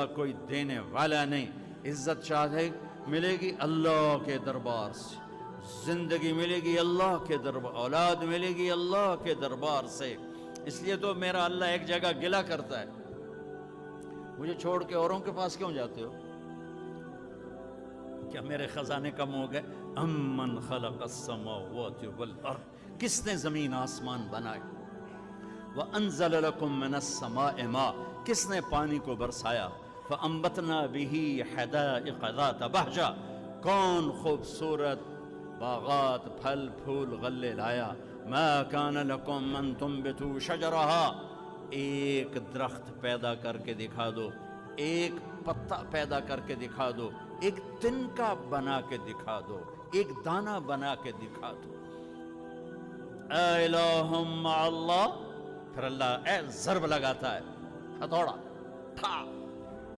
کوئی دینے والا نہیں. عزت چاہے ملے گی اللہ کے دربار سے، زندگی ملے گی اللہ کے دربار، اولاد ملے گی اللہ کے دربار سے. اس لیے تو میرا اللہ ایک جگہ گلہ کرتا ہے، مجھے چھوڑ کے اوروں کے پاس کیوں جاتے ہو؟ کیا میرے خزانے کم ہو گئے؟ امن خلق السماوات والارض، کس نے زمین آسمان بنائے؟ وَأَنزَلَ لَكُم مِّنَ السَّمَاءِ مَاءً، کس نے پانی کو برسایا؟ فَأَنبَتْنَا بِهِ حَدَائِقَ ذَاتَ بَهْجَةٍ، کون خوبصورت باغات پھل پھول غلے لایا. مَا كَانَ لَكُمْ أَن تُنبِتُوا شَجَرَهَا، ایک درخت پیدا کر کے دکھا دو، ایک پتا پیدا کر کے دکھا دو، ایک تنکا بنا کے دکھا دو، ایک دانہ بنا کے دکھا دو. الہ مع اللہ، پھر اللہ ضرب لگاتا ہے، ہتھوڑا ٹھا